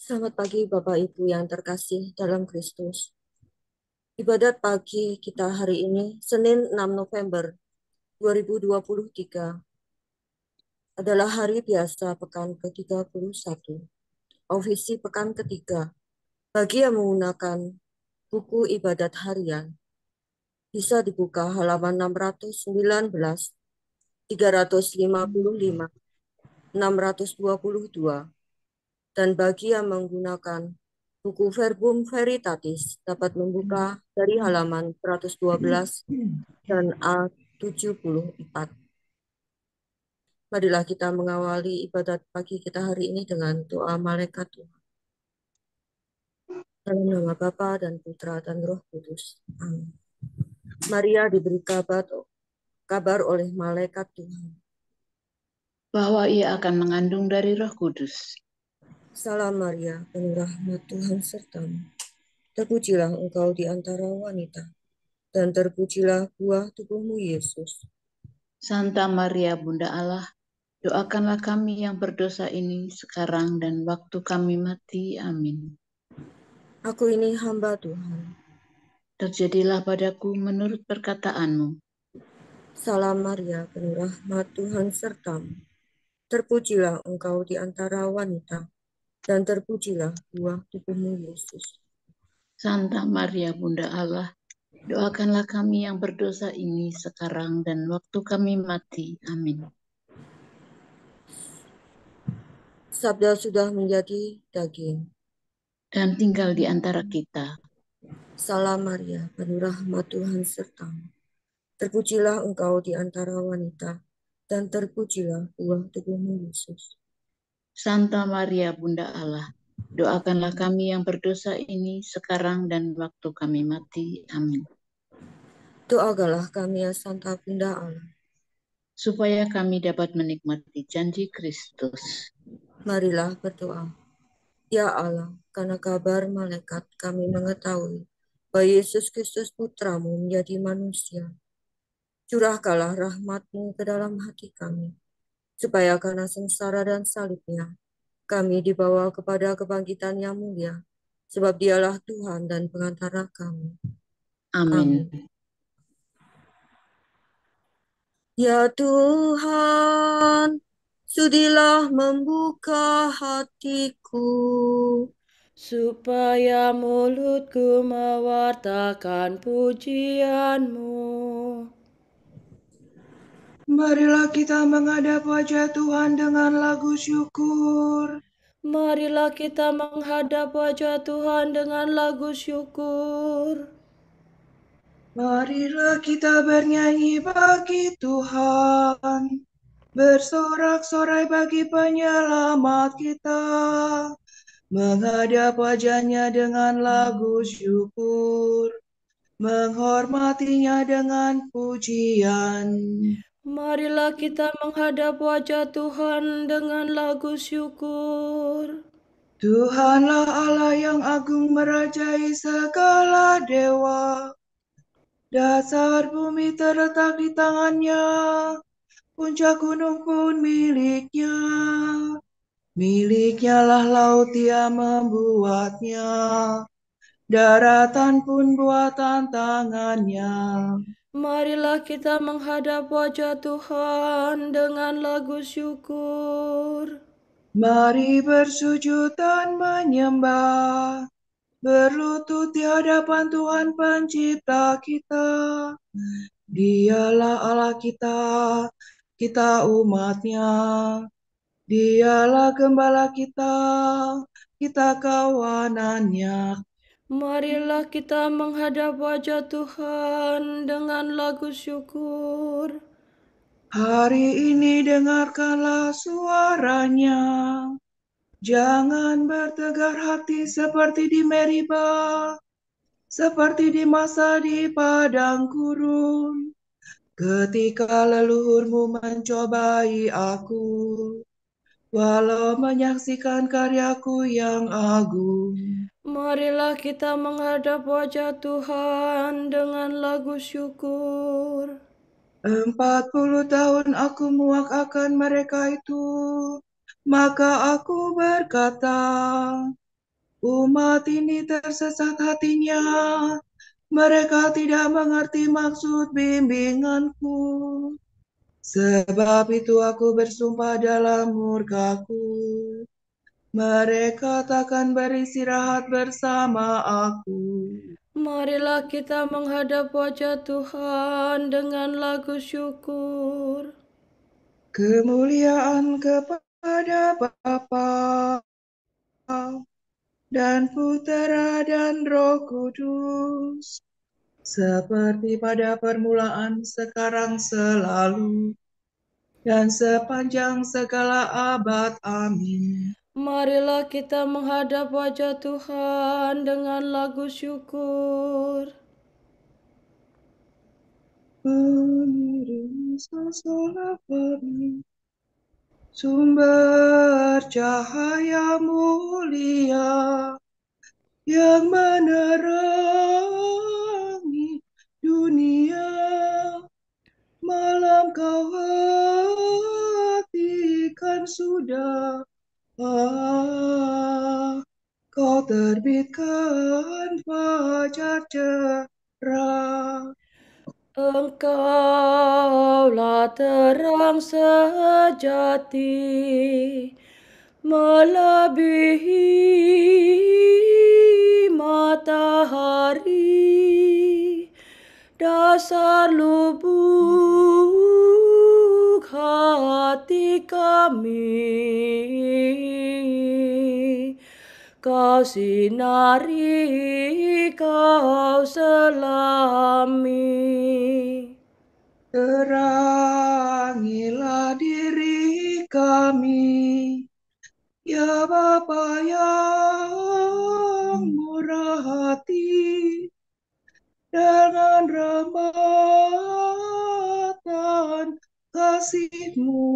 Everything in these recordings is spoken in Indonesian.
Selamat pagi Bapak Ibu yang terkasih dalam Kristus. Ibadat pagi kita hari ini, Senin 6 November 2023, adalah hari biasa pekan ke-31, ofisi pekan ketiga. Bagi yang menggunakan buku ibadat harian, bisa dibuka halaman 619, 355, 622. Dan bagi yang menggunakan buku Verbum Veritatis dapat membuka dari halaman 112 dan A74. Marilah kita mengawali ibadat pagi kita hari ini dengan doa malaikat Tuhan. Dalam nama Bapa dan Putra dan Roh Kudus. Amin. Maria diberi kabar oleh malaikat Tuhan bahwa ia akan mengandung dari Roh Kudus. Salam Maria, penuh rahmat Tuhan sertamu. Terpujilah engkau di antara wanita, dan terpujilah buah tubuhmu Yesus. Santa Maria Bunda Allah, doakanlah kami yang berdosa ini sekarang dan waktu kami mati. Amin. Aku ini hamba Tuhan. Terjadilah padaku menurut perkataanmu. Salam Maria, penuh rahmat Tuhan sertamu. Terpujilah engkau di antara wanita, dan terpujilah buah tubuhmu Yesus. Santa Maria Bunda Allah, doakanlah kami yang berdosa ini sekarang dan waktu kami mati. Amin. Sabda sudah menjadi daging. Dan tinggal di antara kita. Salam Maria, penuh rahmat Tuhan sertamu. Terpujilah engkau di antara wanita, dan terpujilah buah tubuhmu Yesus. Santa Maria Bunda Allah, doakanlah kami yang berdosa ini sekarang dan waktu kami mati. Amin. Doakanlah kami ya Santa Bunda Allah, supaya kami dapat menikmati janji Kristus. Marilah berdoa. Ya Allah, karena kabar malaikat kami mengetahui bahwa Yesus Kristus Putramu menjadi manusia. Curahkanlah rahmat-Mu ke dalam hati kami, supaya karena sengsara dan salibnya, kami dibawa kepada kebangkitan yang mulia, sebab Dialah Tuhan dan pengantara kami. Amin. Amin. Ya Tuhan, sudilah membuka hatiku, supaya mulutku mewartakan pujian-Mu. Marilah kita menghadap wajah Tuhan dengan lagu syukur. Marilah kita menghadap wajah Tuhan dengan lagu syukur. Marilah kita bernyanyi bagi Tuhan, bersorak-sorai bagi penyelamat kita, menghadap wajahnya dengan lagu syukur, menghormatinya dengan pujian. Marilah kita menghadap wajah Tuhan dengan lagu syukur. Tuhanlah Allah yang agung merajai segala dewa. Dasar bumi terletak di tangannya, puncak gunung pun miliknya. Miliknya lah laut dia membuatnya, daratan pun buatan tangannya. Marilah kita menghadap wajah Tuhan dengan lagu syukur. Mari bersujud dan menyembah, berlutut di hadapan Tuhan pencipta kita. Dialah Allah kita, kita umatnya. Dialah gembala kita, kita kawanannya. Marilah kita menghadap wajah Tuhan dengan lagu syukur. Hari ini dengarkanlah suaranya. Jangan bertegar hati seperti di Meribah, seperti di masa di padang gurun. Ketika leluhurmu mencobai aku, walau menyaksikan karyaku yang agung. Marilah kita menghadap wajah Tuhan dengan lagu syukur. 40 tahun aku muak akan mereka itu, maka aku berkata, Umat ini tersesat hatinya, mereka tidak mengerti maksud bimbinganku. Sebab itu aku bersumpah dalam murkaku, mereka takkan beristirahat bersama aku. Marilah kita menghadap wajah Tuhan dengan lagu syukur. Kemuliaan kepada Bapa dan Putera dan Roh Kudus, seperti pada permulaan, sekarang, selalu, dan sepanjang segala abad. Amin. Marilah kita menghadap wajah Tuhan dengan lagu syukur. Pengirim sasola peri, sumber cahaya mulia yang menerangi dunia, malam kau hatikan sudah, kau terbitkan fajar cerah. Engkaulah terang sejati, melebihi matahari, dasar lubuk hati kami. Kau sinari, kau selami. Terangilah diri kami, ya Bapa yang murah hati, dengan rahmatan kasih-Mu,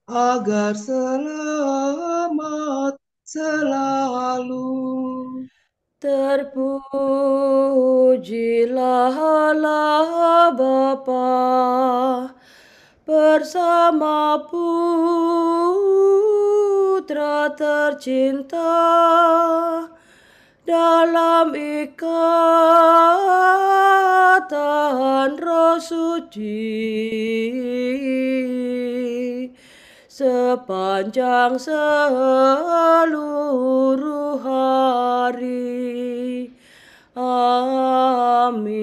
agar selamat selalu. Terpujilah Allah Bapa bersama Putra tercinta dalam ikatan Roh Suci sepanjang seluruh hari. Amin.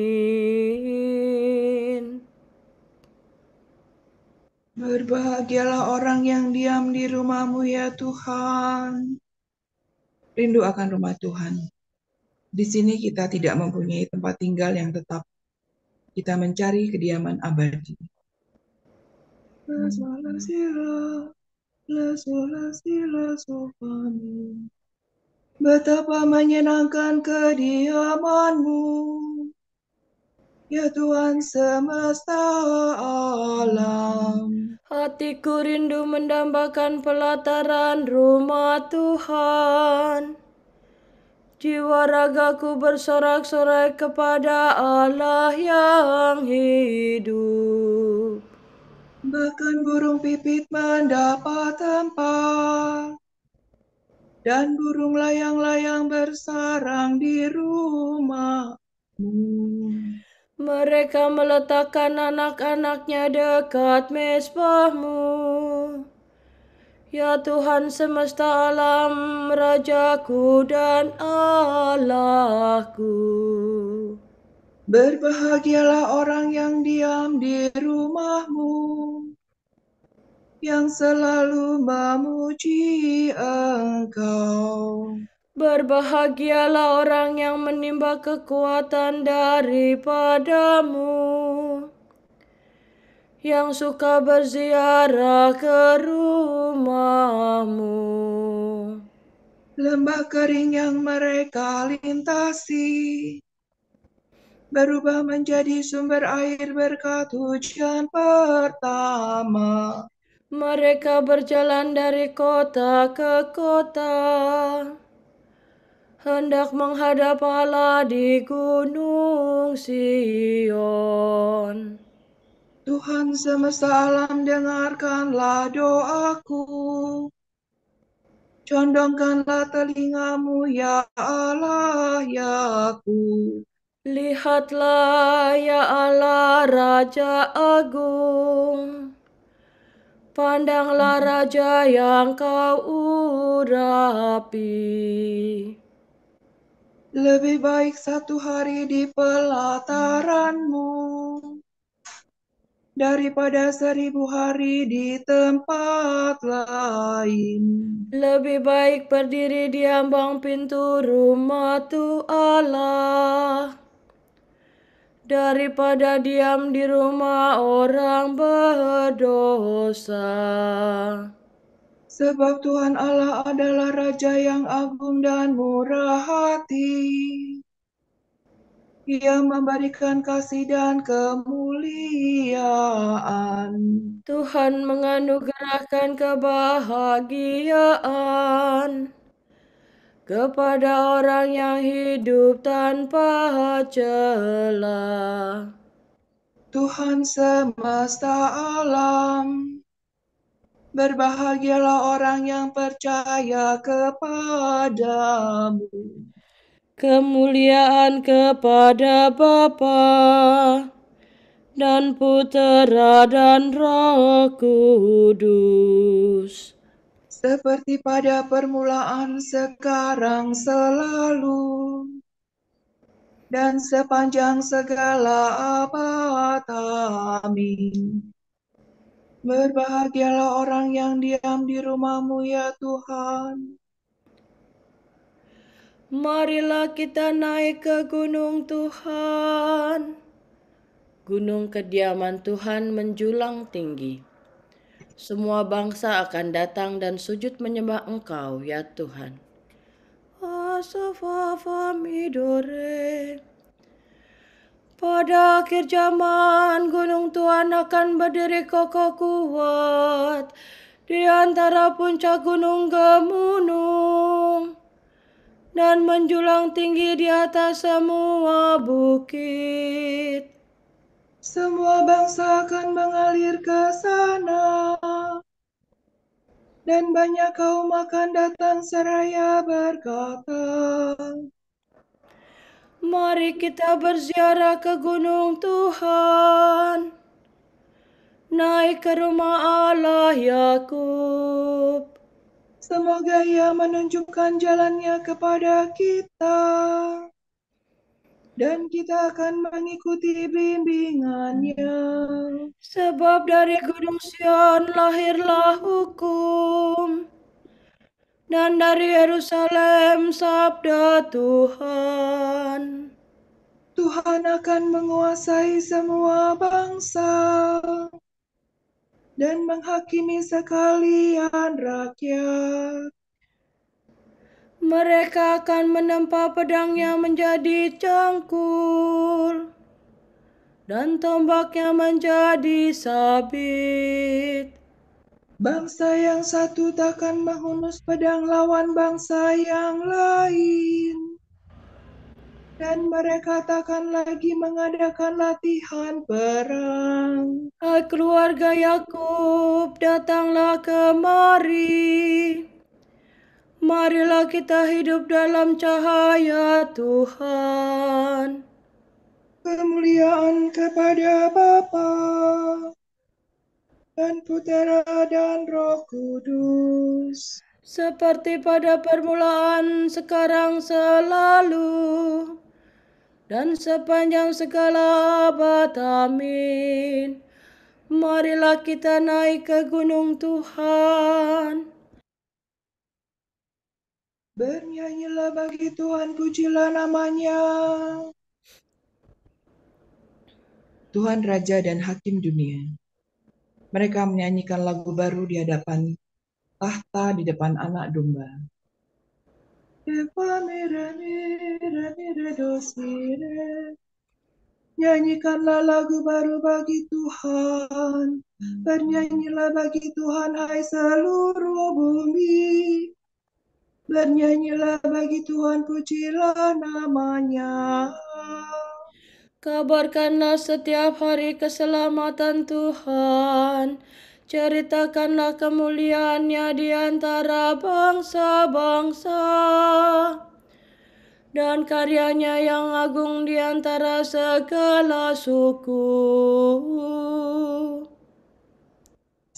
Berbahagialah orang yang diam di rumah-Mu ya Tuhan. Rindu akan rumah Tuhan. Di sini kita tidak mempunyai tempat tinggal yang tetap. Kita mencari kediaman abadi. Betapa menyenangkan kediaman-Mu, ya Tuhan semesta alam. Hatiku rindu mendambakan pelataran rumah Tuhan. Jiwa ragaku bersorak-sorai kepada Allah yang hidup. Bahkan burung pipit mendapat tempat, dan burung layang-layang bersarang di rumah-Mu. Mereka meletakkan anak-anaknya dekat mezbah-Mu. Ya Tuhan semesta alam, Rajaku dan Allahku. Berbahagialah orang yang diam di rumah-Mu, yang selalu memuji Engkau. Berbahagialah orang yang menimba kekuatan daripada-Mu, yang suka berziarah ke rumah-Mu. Lembah kering yang mereka lintasi berubah menjadi sumber air berkat hujan pertama. Mereka berjalan dari kota ke kota, hendak menghadap Allah di Gunung Sion. Tuhan semesta alam, dengarkanlah doaku. Condongkanlah telingamu, ya Allah, ya aku. Lihatlah ya Allah Raja Agung, pandanglah Raja yang kau urapi. Lebih baik satu hari di pelataranmu daripada 1000 hari di tempat lain. Lebih baik berdiri di ambang pintu rumah Allah daripada diam di rumah orang berdosa. Sebab Tuhan Allah adalah Raja yang agung dan murah hati. Ia memberikan kasih dan kemuliaan. Tuhan menganugerahkan kebahagiaan kepada orang yang hidup tanpa celah. Tuhan semesta alam, berbahagialah orang yang percaya kepadamu. Kemuliaan kepada Bapa dan Putera dan Roh Kudus. Seperti pada permulaan, sekarang, selalu, dan sepanjang segala abad. Amin. Berbahagialah orang yang diam di rumah-Mu, ya Tuhan. Marilah kita naik ke gunung Tuhan. Gunung kediaman Tuhan menjulang tinggi. Semua bangsa akan datang dan sujud menyembah Engkau, ya Tuhan. Asafafamidore. Pada akhir zaman, gunung Tuhan akan berdiri kokoh kuat di antara puncak gunung gemunung dan menjulang tinggi di atas semua bukit. Semua bangsa akan mengalir ke sana, dan banyak kaum akan datang seraya berkata, Mari kita berziarah ke gunung Tuhan, naik ke rumah Allah Yakub. semoga Ia menunjukkan jalannya kepada kita, dan kita akan mengikuti bimbingannya. Sebab dari gunung Sion lahirlah hukum, dan dari Yerusalem sabda Tuhan. Tuhan akan menguasai semua bangsa dan menghakimi sekalian rakyat. Mereka akan menempa pedangnya menjadi cangkul, dan tombaknya menjadi sabit. Bangsa yang satu takkan menghunus pedang lawan bangsa yang lain, dan mereka takkan lagi mengadakan latihan perang. Hai keluarga Yakub, datanglah kemari. Marilah kita hidup dalam cahaya Tuhan. Kemuliaan kepada Bapa dan Putera dan Roh Kudus. Seperti pada permulaan, sekarang, selalu, dan sepanjang segala abad. Amin. Marilah kita naik ke gunung Tuhan. Bernyanyilah bagi Tuhan, pujilah namanya. Tuhan Raja dan Hakim dunia. Mereka menyanyikan lagu baru di hadapan tahta, di depan anak domba. Nyanyikanlah lagu baru bagi Tuhan. Bernyanyilah bagi Tuhan, hai seluruh bumi. Bernyanyilah bagi Tuhan, pujilah namanya. Kabarkanlah setiap hari keselamatan Tuhan. Ceritakanlah kemuliaannya di antara bangsa-bangsa, dan karyanya yang agung di antara segala suku.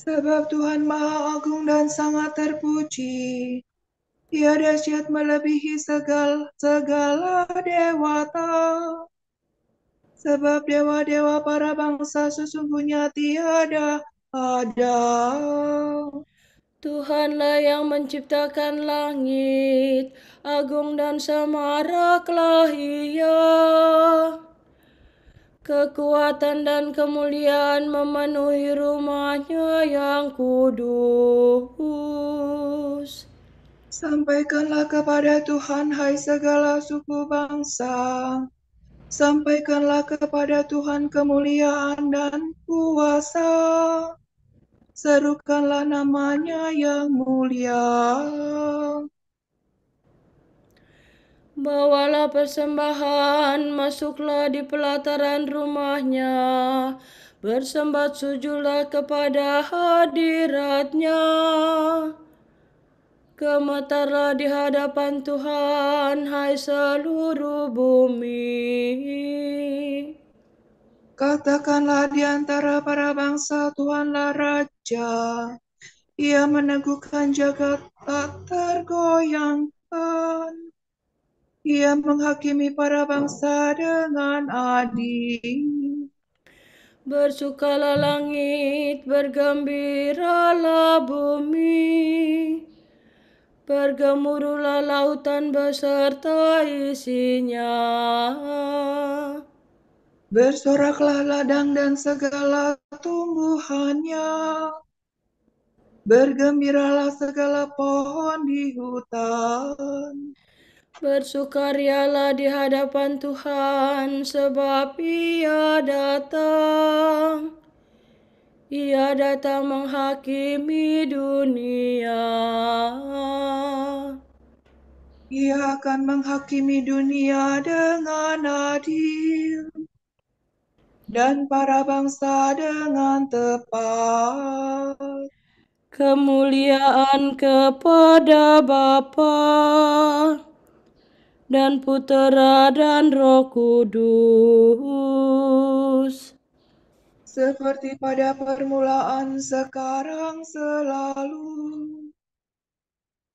Sebab Tuhan Maha Agung dan sangat terpuji. Ia dahsyat melebihi segala dewata. Sebab dewa-dewa para bangsa sesungguhnya tiada ada. Tuhanlah yang menciptakan langit, agung dan semaraklah Ia. Kekuatan dan kemuliaan memenuhi rumahnya yang kudus. Sampaikanlah kepada Tuhan, hai segala suku bangsa. Sampaikanlah kepada Tuhan kemuliaan dan kuasa. Serukanlah namanya yang mulia. Bawalah persembahan, masuklah di pelataran rumahnya. Bersembat sujudlah kepada hadiratnya. Gemetarlah di hadapan Tuhan, hai seluruh bumi. Katakanlah di antara para bangsa, Tuhanlah Raja. Ia meneguhkan jagat tak tergoyangkan. Ia menghakimi para bangsa dengan adil. Bersukalah langit, bergembiralah bumi. Bergemuruhlah lautan beserta isinya. Bersoraklah ladang dan segala tumbuhannya. Bergembiralah segala pohon di hutan. Bersukarialah di hadapan Tuhan, sebab Ia datang. Ia datang menghakimi dunia. Ia akan menghakimi dunia dengan adil dan para bangsa dengan tepat. Kemuliaan kepada Bapa dan Putera dan Roh Kudus, Seperti pada permulaan, sekarang, selalu,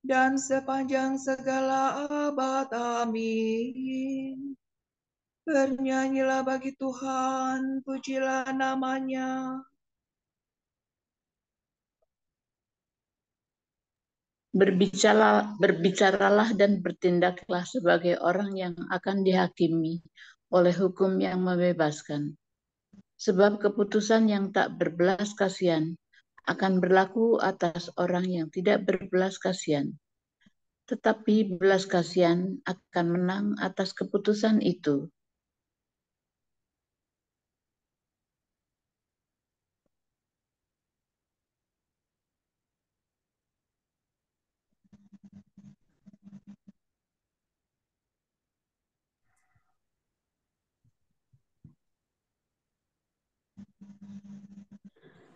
dan sepanjang segala abad. Amin. Bernyanyilah bagi Tuhan, pujilah namanya. Berbicaralah dan bertindaklah sebagai orang yang akan dihakimi oleh hukum yang membebaskan. Sebab keputusan yang tak berbelas kasihan akan berlaku atas orang yang tidak berbelas kasihan. Tetapi belas kasihan akan menang atas keputusan itu.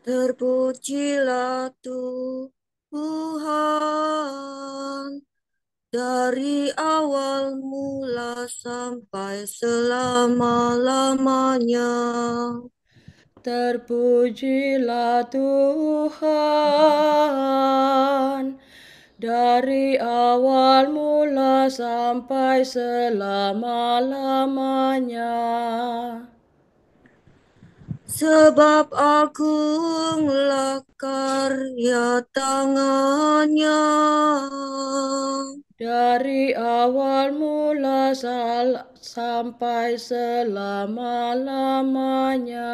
Terpujilah Tuhan dari awal mula sampai selama-lamanya. terpujilah Tuhan dari awal mula sampai selama-lamanya. Sebab agunglah karya tangannya. Dari awal mula sampai selama-lamanya.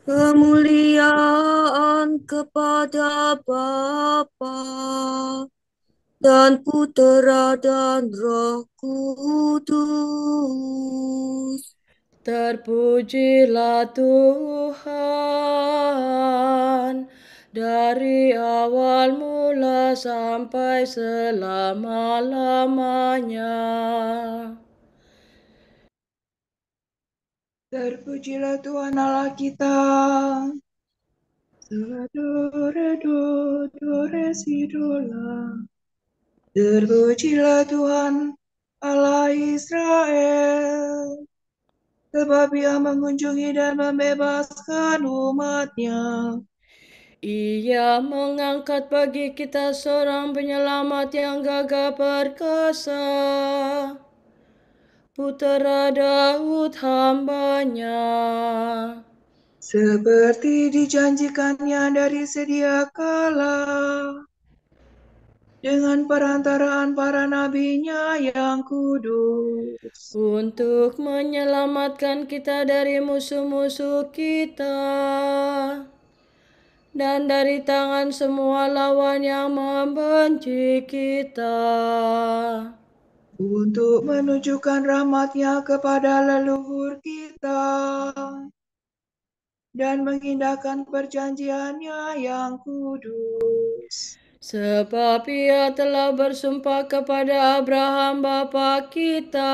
Kemuliaan kepada Bapa dan Putera dan Roh Kudus. Terpujilah Tuhan dari awal mula sampai selama-lamanya. Terpujilah Tuhan Allah kita, Do, re, do, re, si, do, la. Terpujilah Tuhan Allah Israel, sebab Ia mengunjungi dan membebaskan umat-Nya. Ia mengangkat bagi kita seorang penyelamat yang gagah perkasa, Putera Daud hamba-Nya. Seperti dijanjikannya dari sedia kala, dengan perantaraan para nabinya yang kudus. Untuk menyelamatkan kita dari musuh-musuh kita dan dari tangan semua lawan yang membenci kita. Untuk menunjukkan rahmat-Nya kepada leluhur kita dan mengindahkan perjanjiannya yang kudus. Sebab Ia telah bersumpah kepada Abraham bapa kita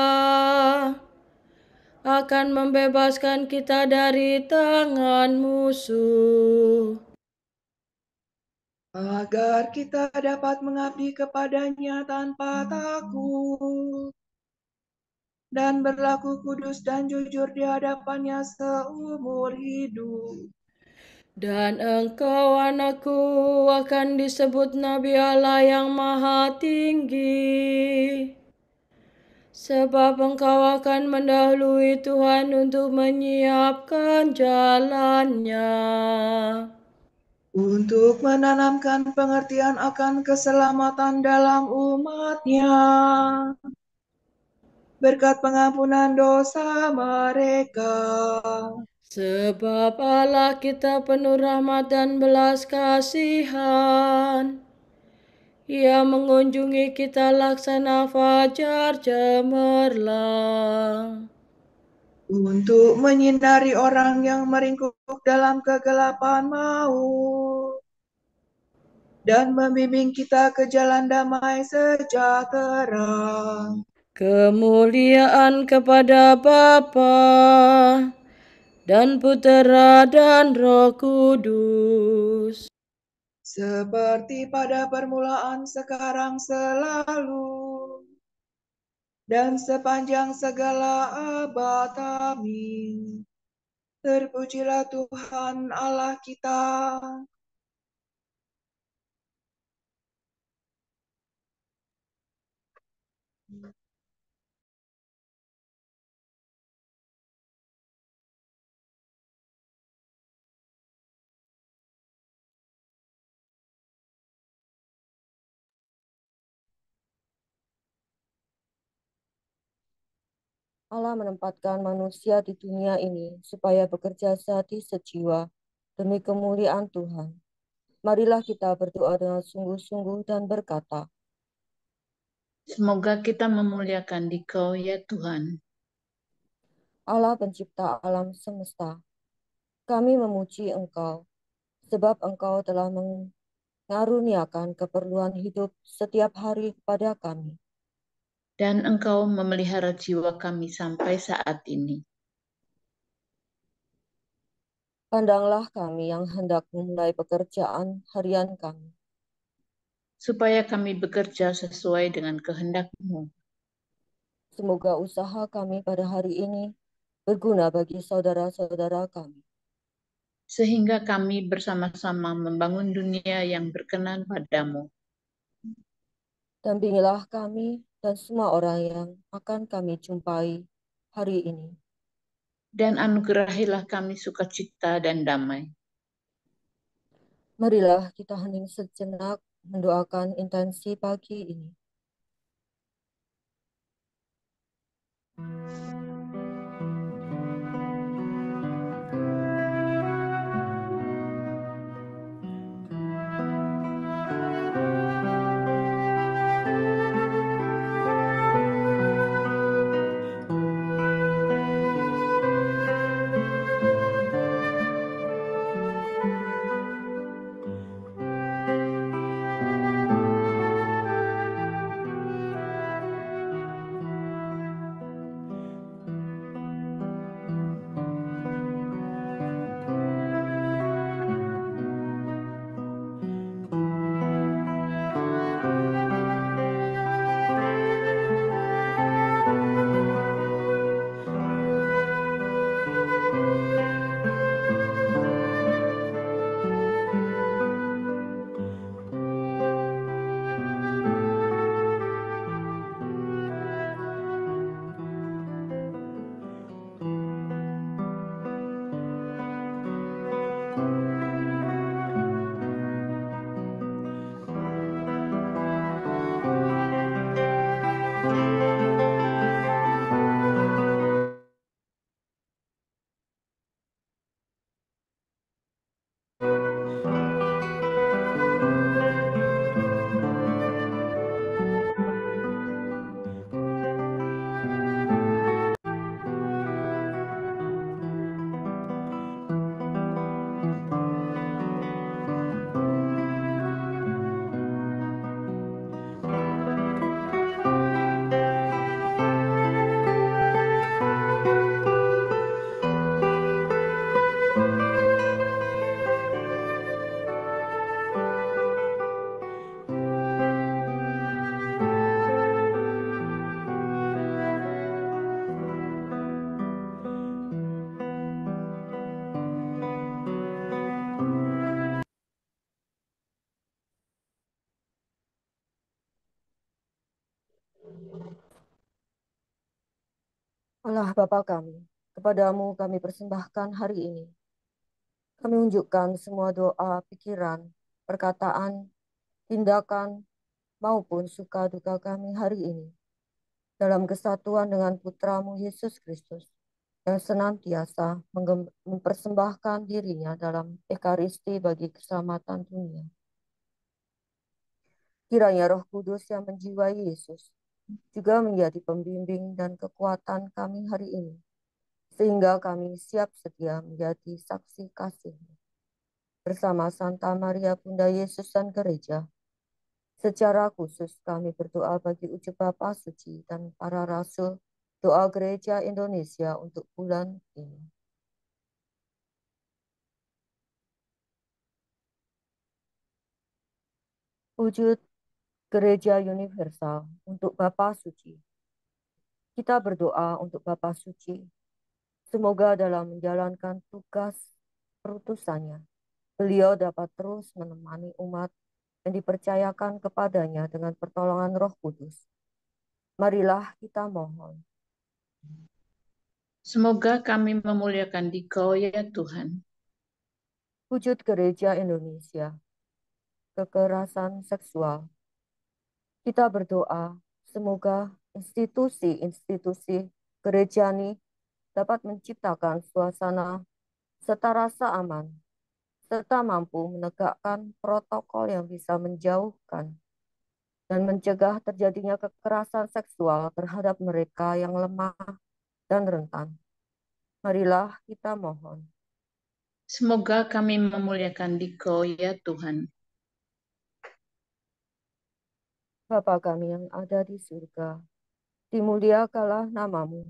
akan membebaskan kita dari tangan musuh, agar kita dapat mengabdi kepadanya tanpa takut dan berlaku kudus dan jujur di hadapannya seumur hidup. dan engkau anakku akan disebut Nabi Allah yang Maha Tinggi, sebab engkau akan mendahului Tuhan untuk menyiapkan jalannya, Untuk menanamkan pengertian akan keselamatan dalam umat-Nya, berkat pengampunan dosa mereka. sebab Allah kita penuh rahmat dan belas kasihan. Ia mengunjungi kita laksana fajar cemerlang, Untuk menyinari orang yang meringkuk dalam kegelapan maut, dan membimbing kita ke jalan damai sejahtera. kemuliaan kepada Bapa dan Putera dan Roh Kudus, Seperti pada permulaan, sekarang, selalu, dan sepanjang segala abad. Amin. Terpujilah Tuhan Allah kita. Allah menempatkan manusia di dunia ini supaya bekerja sehati sejiwa demi kemuliaan Tuhan. Marilah kita berdoa dengan sungguh-sungguh dan berkata, Semoga kita memuliakan Dikau, ya Tuhan. Allah pencipta alam semesta, kami memuji Engkau, sebab Engkau telah mengaruniakan keperluan hidup setiap hari kepada kami. Dan Engkau memelihara jiwa kami sampai saat ini. Pandanglah kami yang hendak memulai pekerjaan harian kami. Supaya kami bekerja sesuai dengan kehendak-Mu. Semoga usaha kami pada hari ini berguna bagi saudara-saudara kami. Sehingga kami bersama-sama membangun dunia yang berkenan padamu. Dampingilah kami dan semua orang yang akan kami jumpai hari ini. Dan anugerahilah kami sukacita dan damai. Marilah kita hening sejenak mendoakan intensi pagi ini. Allah Bapa kami, kepadamu kami persembahkan hari ini. Kami unjukkan semua doa, pikiran, perkataan, tindakan, maupun suka duka kami hari ini. Dalam kesatuan dengan Putramu Yesus Kristus, yang senantiasa mempersembahkan dirinya dalam Ekaristi bagi keselamatan dunia. Kiranya Roh Kudus yang menjiwai Yesus juga menjadi pembimbing dan kekuatan kami hari ini, sehingga kami siap sedia menjadi saksi kasih bersama Santa Maria Bunda Yesus dan Gereja. Secara khusus kami berdoa bagi ujub Bapa Suci dan para rasul, doa Gereja Indonesia untuk bulan ini. Wujud Gereja Universal untuk Bapa Suci. Kita berdoa untuk Bapa Suci, semoga dalam menjalankan tugas perutusannya, beliau dapat terus menemani umat yang dipercayakan kepadanya dengan pertolongan Roh Kudus. Marilah kita mohon. Semoga kami memuliakan Dikau ya Tuhan. Wujud Gereja Indonesia, kekerasan seksual. Kita berdoa, semoga institusi-institusi gereja ini dapat menciptakan suasana serta rasa aman, serta mampu menegakkan protokol yang bisa menjauhkan dan mencegah terjadinya kekerasan seksual terhadap mereka yang lemah dan rentan. Marilah kita mohon. Semoga kami memuliakan Dikau ya Tuhan. Bapa kami yang ada di surga, dimuliakanlah namamu,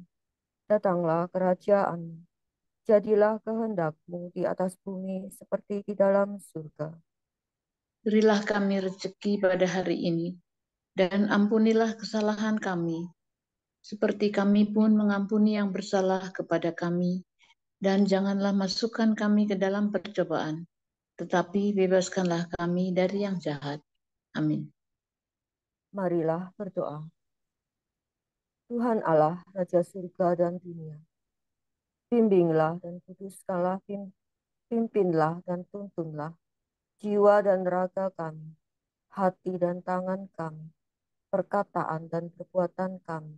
datanglah kerajaanmu, jadilah kehendak-Mu di atas bumi seperti di dalam surga. Berilah kami rezeki pada hari ini, dan ampunilah kesalahan kami, seperti kami pun mengampuni yang bersalah kepada kami. Dan janganlah masukkan kami ke dalam percobaan, tetapi bebaskanlah kami dari yang jahat. Amin. Marilah berdoa. Tuhan Allah, Raja surga dan dunia, bimbinglah dan kuduskanlah, pimpinlah dan tuntunlah jiwa dan raga kami, hati dan tangan kami, perkataan dan perbuatan kami.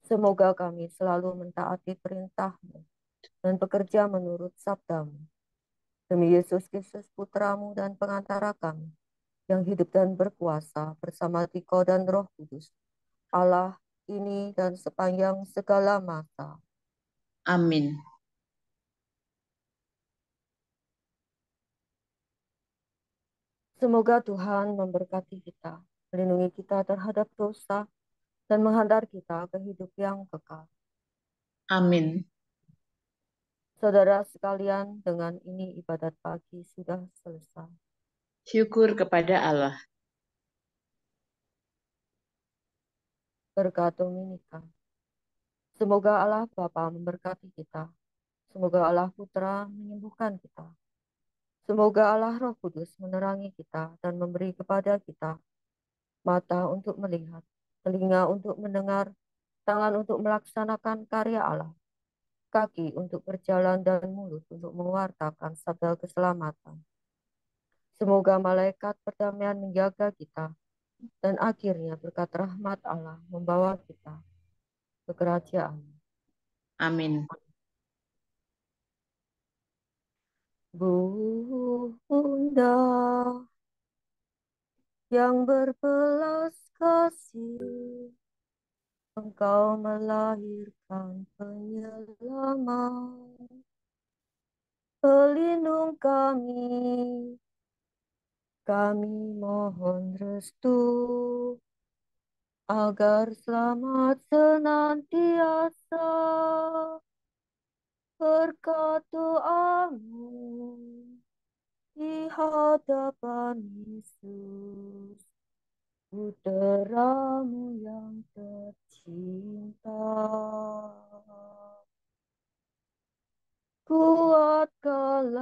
Semoga kami selalu mentaati perintah-Mu dan bekerja menurut sabda-Mu. Demi Yesus Kristus, Putramu dan pengantara kami, yang hidup dan berkuasa bersama Dikau dan Roh Kudus, Allah ini dan sepanjang segala masa. Amin. Semoga Tuhan memberkati kita, melindungi kita terhadap dosa, dan menghantar kita ke hidup yang kekal. Amin. Saudara sekalian, dengan ini ibadat pagi sudah selesai. Syukur kepada Allah. Berkat Dominika. Semoga Allah Bapa memberkati kita. Semoga Allah Putra menyembuhkan kita. Semoga Allah Roh Kudus menerangi kita dan memberi kepada kita mata untuk melihat, telinga untuk mendengar, tangan untuk melaksanakan karya Allah, kaki untuk berjalan dan mulut untuk mewartakan sabda keselamatan. Semoga malaikat perdamaian menjaga kita dan akhirnya berkat rahmat Allah membawa kita ke kerajaan. Amin. Bunda yang berbelas kasih, Engkau melahirkan penyelamat, pelindung kami mohon restu, agar selamat senantiasa berkat doamu di hadapan Yesus, Putramu yang tercinta. Kuatkanlah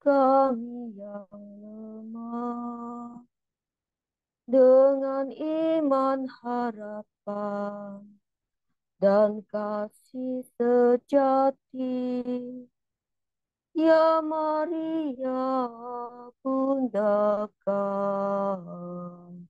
kami yang lemah dengan iman harapan dan kasih sejati. Ya Maria, Bunda kami.